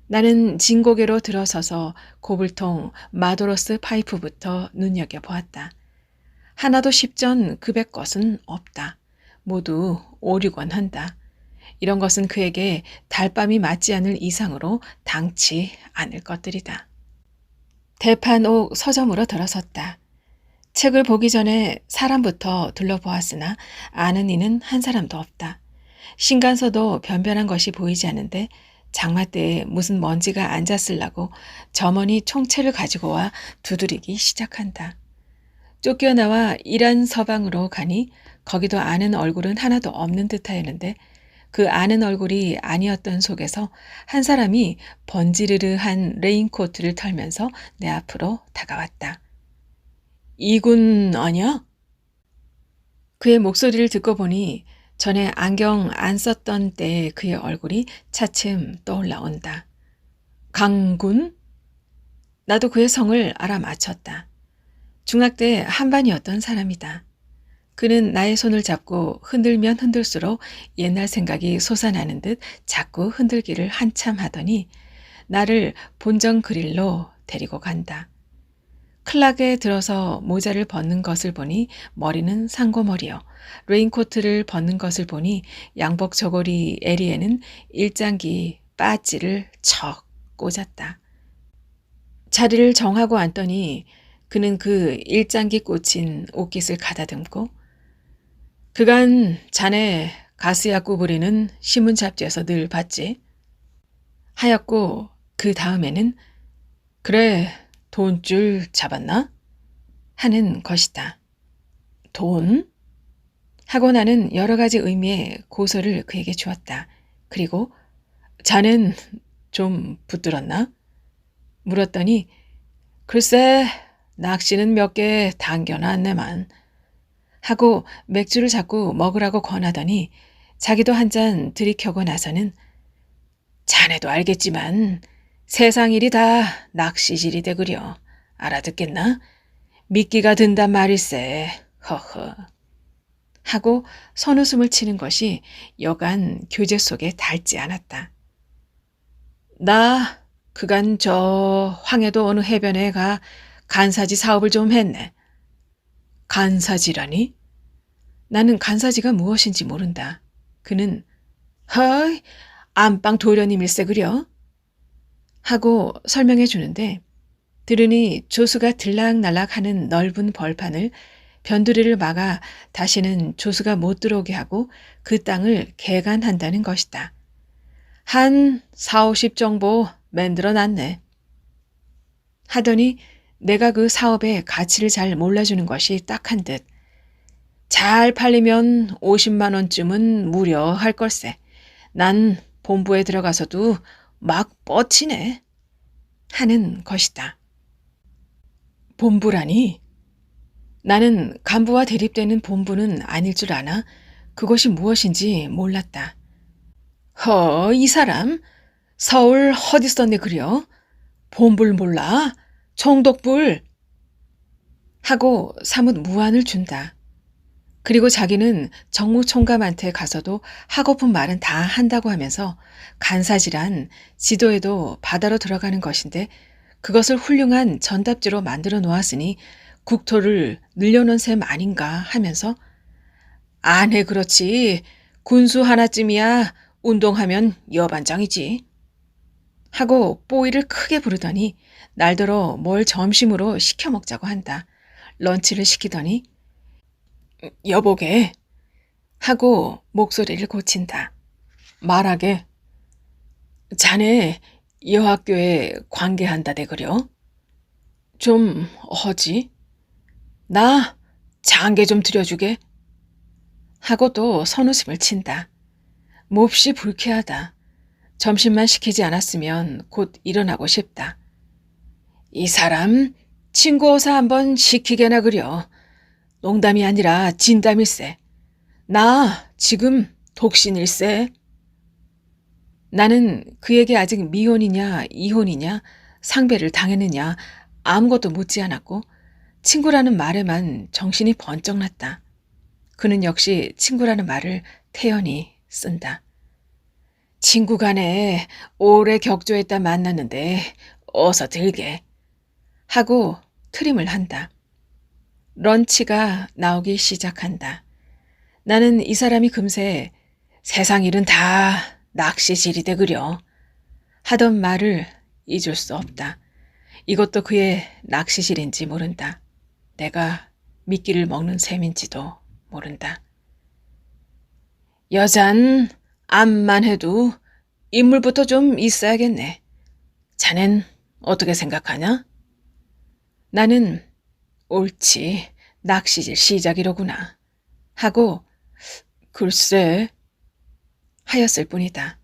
나는 진고개로 들어서서 고불통 마도로스 파이프부터 눈여겨보았다. 하나도 10전 급의 것은 없다. 모두 5, 6원 한다. 이런 것은 그에게 달밤이 맞지 않을 이상으로 당치 않을 것들이다. 대판옥 서점으로 들어섰다. 책을 보기 전에 사람부터 둘러보았으나 아는 이는 한 사람도 없다. 신간서도 변변한 것이 보이지 않는데 장마때에 무슨 먼지가 앉았을라고 점원이 총채를 가지고 와 두드리기 시작한다. 쫓겨나와 이란 서방으로 가니 거기도 아는 얼굴은 하나도 없는 듯하였는데 그 아는 얼굴이 아니었던 속에서 한 사람이 번지르르한 레인코트를 털면서 내 앞으로 다가왔다. 이군 아냐? 그의 목소리를 듣고 보니 전에 안경 안 썼던 때의 그의 얼굴이 차츰 떠올라온다. 강군? 나도 그의 성을 알아맞혔다. 중학때 한반이었던 사람이다. 그는 나의 손을 잡고 흔들면 흔들수록 옛날 생각이 솟아나는 듯 자꾸 흔들기를 한참 하더니 나를 본정 그릴로 데리고 간다. 클락에 들어서 모자를 벗는 것을 보니 머리는 상고머리요. 레인코트를 벗는 것을 보니 양복 저고리 에리에는 일장기 빠찌를 척 꽂았다. 자리를 정하고 앉더니 그는 그 일장기 꽂힌 옷깃을 가다듬고 그간 자네 가스약 부리는 신문 잡지에서 늘 봤지? 하였고 그 다음에는 그래 돈줄 잡았나? 하는 것이다. 돈? 하고 나는 여러 가지 의미의 고소를 그에게 주었다. 그리고 자넨 좀 붙들었나? 물었더니 글쎄 낚시는 몇 개 당겨놨네만 하고 맥주를 자꾸 먹으라고 권하더니 자기도 한 잔 들이켜고 나서는 자네도 알겠지만 세상 일이 다 낚시질이 되구려. 알아듣겠나? 미끼가 든단 말일세. 허허. 하고 선웃음을 치는 것이 여간 교재 속에 닳지 않았다. 나 그간 저 황해도 어느 해변에 가 간사지 사업을 좀 했네. 간사지라니? 나는 간사지가 무엇인지 모른다. 그는 허이 안방 도련님일세 그려? 하고 설명해 주는데 들으니 조수가 들락날락하는 넓은 벌판을 변두리를 막아 다시는 조수가 못 들어오게 하고 그 땅을 개간한다는 것이다. 한 4, 50정보 만들어 놨네. 하더니 내가 그 사업의 가치를 잘 몰라주는 것이 딱한 듯. 잘 팔리면 50만 원쯤은 무료할 걸세. 난 본부에 들어가서도 막 뻗치네. 하는 것이다. 본부라니? 나는 간부와 대립되는 본부는 아닐 줄 아나 그것이 무엇인지 몰랐다. 이 사람 서울 어디 썼네 그려? 봄불 몰라? 총독불 하고 사뭇 무안을 준다. 그리고 자기는 정무총감한테 가서도 하고픈 말은 다 한다고 하면서 간사질한 지도에도 바다로 들어가는 것인데 그것을 훌륭한 전답지로 만들어 놓았으니 국토를 늘려놓은 셈 아닌가 하면서 안 해 그렇지. 군수 하나쯤이야 운동하면 여반장이지. 하고 뽀이를 크게 부르더니 날더러 뭘 점심으로 시켜 먹자고 한다. 런치를 시키더니 여보게 하고 목소리를 고친다. 말하게. 자네 여학교에 관계한다대 그려? 좀 허지? 나 장계 좀 들여주게. 하고 또 선웃음을 친다. 몹시 불쾌하다. 점심만 시키지 않았으면 곧 일어나고 싶다. 이 사람 친구 어사 한번 시키게나 그려. 농담이 아니라 진담일세. 나 지금 독신일세. 나는 그에게 아직 미혼이냐 이혼이냐 상배를 당했느냐 아무것도 묻지 않았고 친구라는 말에만 정신이 번쩍 났다. 그는 역시 친구라는 말을 태연히 쓴다. 친구 간에 오래 격조했다 만났는데 어서 들게 하고 트림을 한다. 런치가 나오기 시작한다. 나는 이 사람이 금세 세상 일은 다 낚시질이대 그려 하던 말을 잊을 수 없다. 이것도 그의 낚시질인지 모른다. 내가 미끼를 먹는 셈인지도 모른다. 여잔 암만 해도 인물부터 좀 있어야겠네. 자넨 어떻게 생각하냐? 나는 옳지, 낚시질 시작이로구나 하고 글쎄 하였을 뿐이다.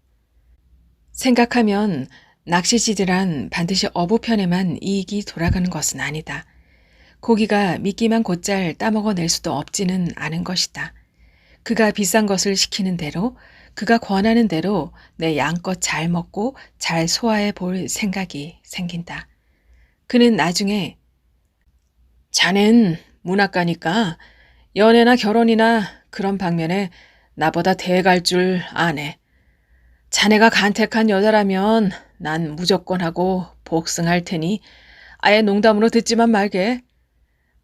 생각하면 낚시질이란 반드시 어부편에만 이익이 돌아가는 것은 아니다. 고기가 미끼만 곧잘 따먹어낼 수도 없지는 않은 것이다. 그가 비싼 것을 시키는 대로 그가 권하는 대로 내 양껏 잘 먹고 잘 소화해 볼 생각이 생긴다. 그는 나중에 자넨 문학가니까 연애나 결혼이나 그런 방면에 나보다 대갈 줄 아네. 자네가 간택한 여자라면 난 무조건 하고 복승할 테니 아예 농담으로 듣지만 말게.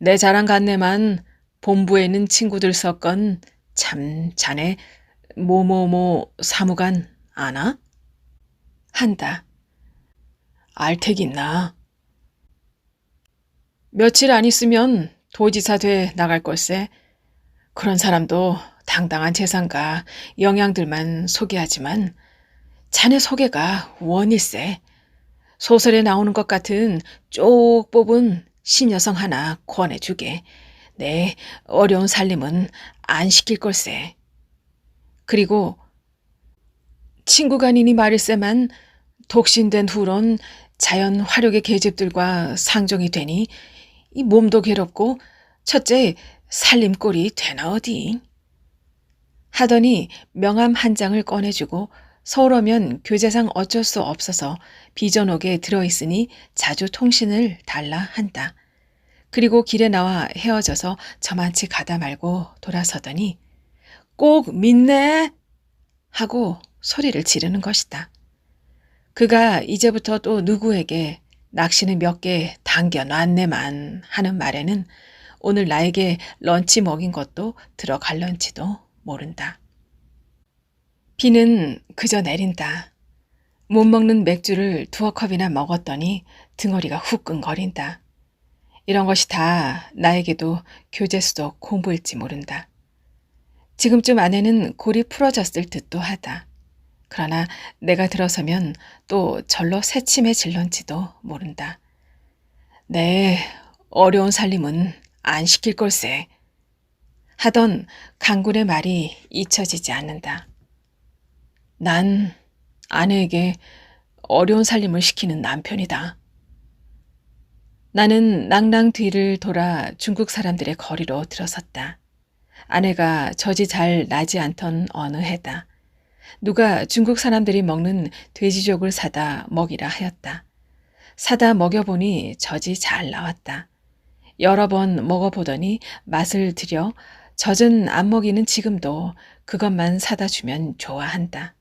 내 자랑 같네만 본부에 있는 친구들 섞건 참 자네 뭐뭐뭐 사무관 아나? 한다. 알택있나? 며칠 안 있으면 도지사 돼 나갈 걸세. 그런 사람도 당당한 재산가 영양들만 소개하지만 자네 소개가 원일세. 소설에 나오는 것 같은 쪽 뽑은 신여성 하나 권해주게. 내 어려운 살림은 안 시킬 걸세. 그리고 친구간이니 말일세만 독신된 후론 자연 화력의 계집들과 상종이 되니 이 몸도 괴롭고 첫째 살림꼴이 되나 어디. 하더니 명함 한 장을 꺼내주고 서울 오면 교재상 어쩔 수 없어서 비전옥에 들어있으니 자주 통신을 달라 한다. 그리고 길에 나와 헤어져서 저만치 가다 말고 돌아서더니 꼭 믿네 하고 소리를 지르는 것이다. 그가 이제부터 또 누구에게 낚시는 몇 개 당겨놨네만 하는 말에는 오늘 나에게 런치 먹인 것도 들어갈런지도 모른다. 비는 그저 내린다. 못 먹는 맥주를 2컵이나 먹었더니 등허리가 후끈거린다. 이런 것이 다 나에게도 교재수도 공부일지 모른다. 지금쯤 아내는 골이 풀어졌을 듯도 하다. 그러나 내가 들어서면 또 절로 새침해질런지도 모른다. 내 어려운 살림은 안 시킬 걸세. 하던 강군의 말이 잊혀지지 않는다. 난 아내에게 어려운 살림을 시키는 남편이다. 나는 낭랑 뒤를 돌아 중국 사람들의 거리로 들어섰다. 아내가 젖이 잘 나지 않던 어느 해다. 누가 중국 사람들이 먹는 돼지족을 사다 먹이라 하였다. 사다 먹여보니 젖이 잘 나왔다. 여러 번 먹어보더니 맛을 들여 젖은 안 먹이는 지금도 그것만 사다 주면 좋아한다.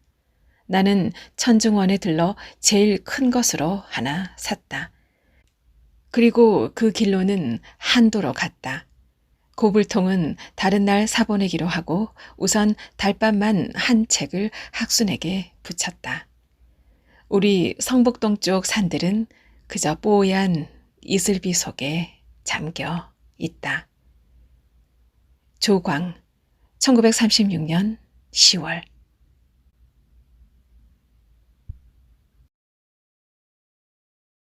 나는 천중원에 들러 제일 큰 것으로 하나 샀다. 그리고 그 길로는 한도로 갔다. 고불통은 다른 날 사보내기로 하고 우선 달밤만 한 책을 학순에게 붙였다. 우리 성북동 쪽 산들은 그저 뽀얀 이슬비 속에 잠겨 있다. 조광, 1936년 10월